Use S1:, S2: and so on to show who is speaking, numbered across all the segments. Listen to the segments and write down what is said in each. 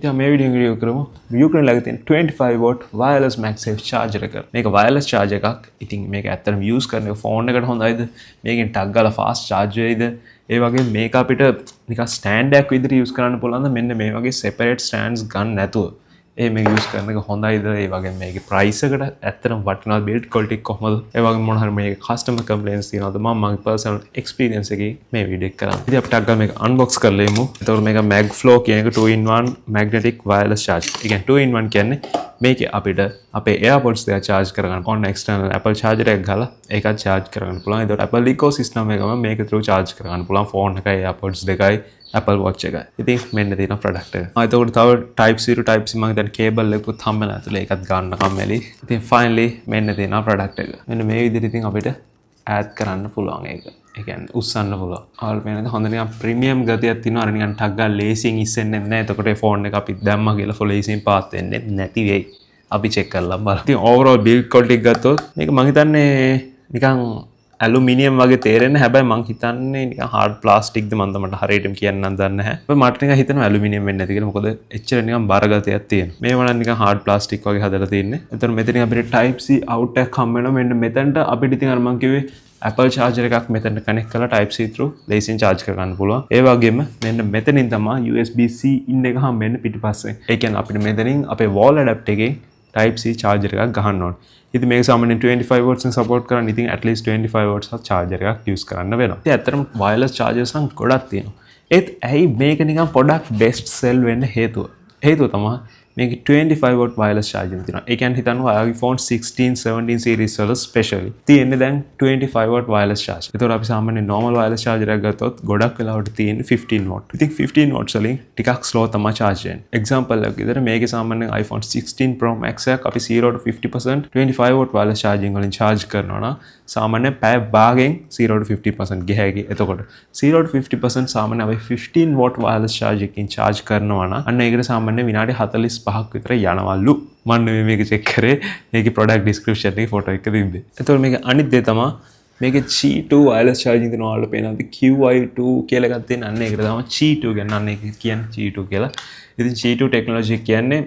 S1: ඉතින් මේ වීඩියෝ එක කරමු. Ukraine ළඟ තියෙන 25 watt wireless MagSafe charger එක. මේක wireless charger එකක්. ඉතින් මේක ඇත්තටම use කරන ෆෝන් එකට හොඳයිද? මේකෙන් ටක් ගාලා fast charge වෙයිද? ඒ වගේ මේක අපිට නිකන් stand එකක් විදිහට use කරන්න පුළුවන්ද? මෙන්න මේ වගේ separate stands ගන්න නැතුව. මේක use කරන එක හොඳයිද? ඒ වගේ මේකේ price එකට ඇත්තටම වටිනවා build quality කොහොමද? ඒ වගේ මොන හරි මේක customer complaints තියෙනවද? මගේ personal experience එකේ මේ වීඩියෝ එක කරන්නේ. ඉතින් අපිට අග්ගා මේක unbox කරලා එමු. එතකොට මේක MagFlow කියන එක 2-in-1 magnetic wireless charger. ඒ කියන්නේ 2-in-1 කියන්නේ මේක අපිට අපේ AirPods දෙක charge කරගන්න ඕන external Apple charger එකක් ගහලා ඒකත් charge කරගන්න පුළුවන්. ඒකට Apple ecosystem එකම මේක through charge කරගන්න පුළුවන් phone එකයි AirPods දෙකයි Apple Watch එකයි. ඉතින් මෙන්න තියෙන product එක. එතකොට තව Type C to Type C මම දැන් cable එකකුත් හම්බෙලා ඇතුලේ ඒකත් ගන්න කම්මැලි. ඉතින් finally මෙන්න තියෙන product එක. මෙන්න මේ විදිහට ඉතින් අපිට add කරන්න පුළුවන් ඒක. ඒ කියන්නේ උස්සන්න පුළුවන්. ආල් වෙනද හොඳ නිකන් ප්‍රීමියම් ගතියක් තියෙනවා. අර නිකන් ටක් ගාලා ලේසියෙන් ඉස්සෙන්නේ නැහැ. එතකොට ඒ ෆෝන් එක අපි දැම්මා කියලා ෆුල් ලේසියෙන් පාත් වෙන්නේ නැති වෙයි. අපි චෙක් කරලා බලමු. ඉතින් overall build quality එක ගත්තොත් මේක මම හිතන්නේ නිකන් ඇලුමිනියම් වගේ තේරෙන්නේ. හැබැයි මං හිතන්නේ නිකන් hard plastic ද මන්ද මට හරියටම කියන්න නම් දන්නේ නැහැ. හැබැයි මට නිකන් හිතෙනවා ඇලුමිනියම් වෙන්නේ නැති කියලා. මොකද එච්චර නිකන් බර ගතියක් තියෙනවා. මේ වුණා නිකන් hard plastic වගේ හදලා තියෙන්නේ. එතන මෙතනින් අපිට type C out එකක් හම්බ වෙනවා. මෙන්න මෙතනට අපිට ඉතින් අර මං කිව්වේ Apple charger එකක් මෙතනට connect කරලා type C through ලේසියෙන් charge කරගන්න පුළුවන්. ඒ වගේම මෙන්න මෙතනින් තමයි USB-C in එක හම්බ වෙන්නේ පිටිපස්සේ. ඒ කියන්නේ අපිට මෙතනින් අපේ wall adapter එකේ type C charger එකක් ගහන්න ඕනේ. ඉතින් මේක සාමාන්‍යයෙන් 25 watts එක support කරන්නේ. ඉතින් at least 25 watts charger එකක් use කරන්න වෙනවා. ඉතින් ඇත්තටම wireless chargers නම් ගොඩක් තියෙනවා. ඒත් ඇයි මේක නිකන් පොඩක් best sell වෙන්න හේතුව? හේතුව තමයි මේක 25 watt wireless charging තියෙනවා. ඒ කියන්නේ හිතන්න iPhone 16 17 series වල specially තියෙන්නේ දැන් 25 watt wireless charger. ඒතකොට අපි සාමාන්‍යයෙන් normal wireless charger එකක් ගත්තොත් ගොඩක් වෙලාවට තියෙන්නේ 15 watt. ඉතින් 15 watts වලින් ටිකක් slow තමයි charge වෙන්නේ. example එකක් විදිහට මේකේ සාමාන්‍යයෙන් iPhone 16 Pro Max එකක් අපි 0 to 50% 25 watt wireless charging වලින් charge කරනවා නම් සාමාන්‍යයෙන් පැය භාගයෙන් 0 to 50% ගියහැකි. එතකොට 0 to 50% සාමාන්‍යයෙන් අපි 15 watt wireless charger එකකින් charge කරනවා නම් අන්න ඒකට සාමාන්‍යයෙන් විනාඩි 45ක් විතර යනවලු. මම මේක check කරේ. මේකේ product description එකේ photo එක තිබ්බේ. එතකොට මේක අනිත් දේ තමයි මේකේ Qi2 wireless charging දෙනවා වල පේනවාද QI2 කියලා එකක් තියෙන. අන්න ඒකට තමයි Qi2 කියන්නේ. අන්න ඒක කියන්නේ Qi2 කියලා. ඉතින් Qi2 technology කියන්නේ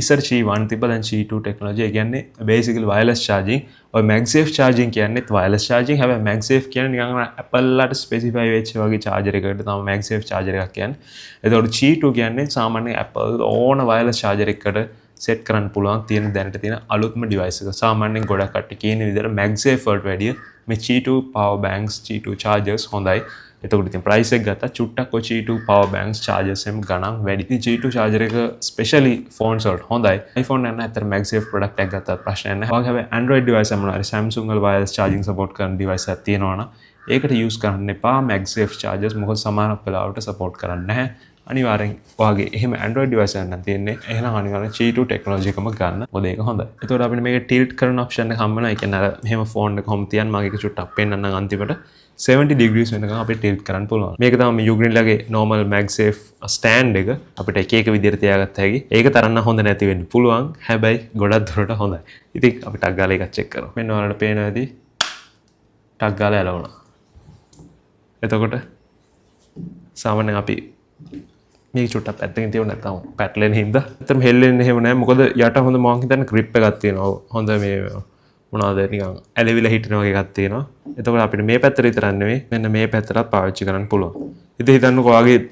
S1: ඉස්සර Qi1 තිබ්බා දැන් Qi2 technology. ඒ කියන්නේ basically wireless charging. ඔය MagSafe charging කියන්නේත් wireless charging. හැබැයි MagSafe කියන්නේ නිකන් Apple ලට specify වෙච්ච වගේ charger එකකට තමයි MagSafe charger එකක් කියන්නේ. එතකොට Qi2 කියන්නේ සාමාන්‍ය Apple ඕන wireless charger එකකට set කරන්න පුළුවන් තියෙන දැනට තියෙන අලුත්ම device එක. සාමාන්‍යයෙන් ගොඩක් කට්ටිය කියන විදිහට MagSafe වලට වැඩිය මේ Qi2 power banks Qi2 chargers හොඳයි. එතකොට ඉතින් price එක ගත්තා චුට්ටක් ඔය Qi2 power banks chargers එම් ගණන් වැඩි. ඉතින් Qi2 charger එක specially phones වලට හොඳයි. iPhone එක නැත්තර MagSafe product එකක් ගත්තා ප්‍රශ්නයක් නැහැ. ඔයාගේ හැබැයි Android device එක මොනවා හරි Samsung වල wireless charging support කරන device එකක් තියෙනවා නම් ඒකට use කරන්න එපා MagSafe chargers. මොකද සමහර වෙලාවට support කරන්නේ නැහැ. අනිවාර්යෙන් ඔයාගේ එහෙම Android device එකක් නම් තියෙන්නේ එහෙනම් අනිවාර්යෙන් Qi2 technology එකම ගන්න. මොකද ඒක හොඳයි. එතකොට අපිට මේක tilt කරන option එක හම්බ වෙනවා. ඒ කියන්නේ අර මෙහෙම phone එක කොහොම තියන්න මම ඒක චුට්ටක් පෙන්නන්නම් අන්තිමට 70 degrees වෙනකන් අපිට tilt කරන්න පුළුවන්. මේක තමයි Ukraine ලගේ normal MagSafe stand එක අපිට එක එක විදිහට තියාගත්ත හැකි. ඒක තරන්න හොඳ නැති වෙන්න පුළුවන්. හැබැයි ගොඩක් දුරට හොඳයි. ඉතින් අපි ටක් ගාලා එකක් check කරමු. මෙන්න ඔයාලට පේනවා ඇති. ටක් ගාලා ඇලවුණා. එතකොට සාමාන්‍යයෙන් අපි මේක චුට්ටක් පැත්තකින් තියුණ නැත්නම් පැටලෙන හින්දා ඇත්තටම හෙල්ලෙන්නේ එහෙම නැහැ. මොකද යට හොඳ මම හිතන්නේ grip එකක් තියෙනවා. හොඳ මේ මොනවාද නිකන් ඇලවිලා හිටින වගේ එකක් තියෙනවා. එතකොට අපිට මේ පැත්තට විතරක් නෙවෙයි මෙන්න මේ පැත්තටත් පාවිච්චි කරන්න පුළුවන්. ඉතින් හිතන්නකෝ ඔයාගේ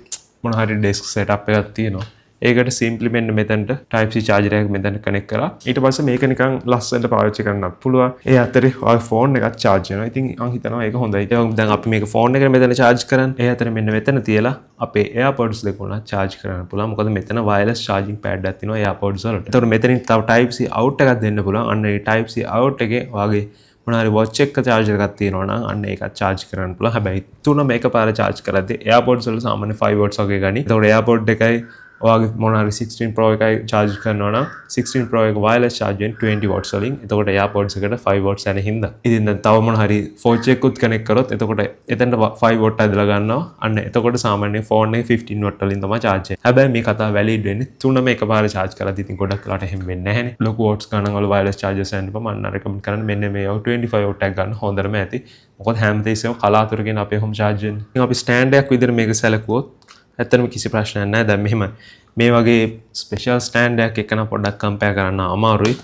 S1: මොන හරි desk setup එකක් තියෙනවා. ඒකට simply මෙන්න මෙතනට type C charger එකක් මෙතනට connect කරලා ඊට පස්සේ මේක නිකන් ලස්සනට පාවිච්චි කරන්නත් පුළුවන්. ඒ අතරේ ඔයාගේ phone එකත් charge වෙනවා. ඉතින් මම හිතනවා ඒක හොඳයි. දැන් අපි මේක phone එකට මෙතන charge කරන් ඒ අතරේ මෙන්න මෙතන තියලා අපේ AirPods දෙක උනා charge කරන්න පුළුවන්. මොකද මෙතන wireless charging pad එකක් තියෙනවා AirPods වලට. ඒතකොට මෙතනින් තව type C out එකක් දෙන්න පුළුවන්. අන්න ඒ type C out එකේ ඔයාගේ මොනවාරි watch එක charger එකක් තියෙනවා නම් අන්න ඒකත් charge කරන්න පුළුවන්. හැබැයි තුනම එකපාර charge කරද්දී AirPods වල සාමාන්‍ය 5 watts වගේ ගනි. ඒතකොට AirPod එකයි ඔයාගේ මොනවාරි 16 Pro එකයි charge කරනවා නම් 16 Pro එක wireless charging 20 watts වලින්. එතකොට AirPods එකට 5 watts යන හින්දා. ඉතින් දැන් තව මොන හරි watch එකකුත් connect කරොත් එතකොට එතනට 5 watt ඇදලා ගන්නවා. අන්න එතකොට සාමාන්‍යයෙන් phone එක 15 watt වලින් තමයි charge වෙන්නේ. හැබැයි මේ කතාව valid වෙන්නේ තුනම එකපාර charge කරද්දී. ඉතින් ගොඩක් වෙලාවට එහෙම වෙන්නේ නැහැනේ. ලොකු watts ගණන් වල wireless chargers යන්න බෑ. මම recommend කරන්නේ මෙන්න මේ 25 watt එකක් ගන්න හොඳටම ඇති. මොකද හැමදේසෙම කලාතුරකින් අපේ home charge වෙන්නේ. ඉතින් අපි stand එකක් විදිහට මේක සැලකුවොත් ඇත්තටම කිසි ප්‍රශ්නයක් නැහැ. දැන් මෙහෙම මේ වගේ ස්පෙෂල් ස්ටෑන්ඩ් එකක් එක්කන පොඩ්ඩක් කම්පෙයාර් කරන්න අමාරුයි.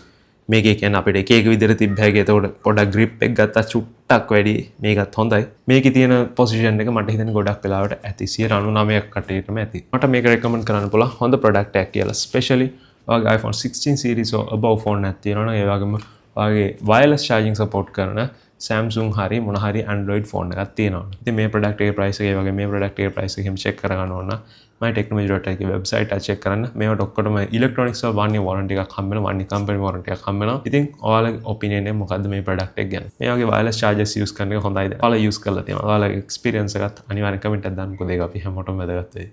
S1: මේකේ කියන්නේ අපිට එක එක විදිහට තිබ්බ හැකි. ඒතකොට පොඩ්ඩක් grip එක ගත්තා චුට්ටක් වැඩි. මේකත් හොඳයි. මේකේ තියෙන පොසිෂන් එක මට හිතෙන්නේ ගොඩක් වෙලාවට ඇති 99ක් කටේටම ඇති. මට මේක රෙකමන්ඩ් කරන්න පුළුවන් හොඳ ප්‍රොඩක්ට් එකක් කියලා. ස්පෙෂලි ඔයාගේ iPhone 16 series or above phone එකක් තියෙනවා නම් ඒ වගේම ඔයාගේ wireless charging support කරන Samsung හරි මොන හරි Android phone එකක් තියෙනවා. ඉතින් මේ ප්‍රොඩක්ට් එකේ price එක ඒ වගේ මේ ප්‍රොඩක්ට් එකේ price එක එහෙම check කරගන්න ඕන නම් mytechnology.lk website එක check කරන්න. මේවට ඔක්කොටම electronics වල 1 year warranty එකක් හම්බ වෙනවා. 1 year company warranty එකක් හම්බ වෙනවා. ඉතින් ඔයාලගේ opinion එක මොකද්ද මේ ප්‍රොඩක්ට් එක ගැන? මේ වගේ wireless chargers use කරන එක හොඳයිද? ඔයාලා use කරලා තියෙනවා. ඔයාලගේ experience එකත් අනිවාර්යෙන් comment එකක් දාන්න. මොකද ඒක අපි හැමෝටම වැදගත් වෙයි.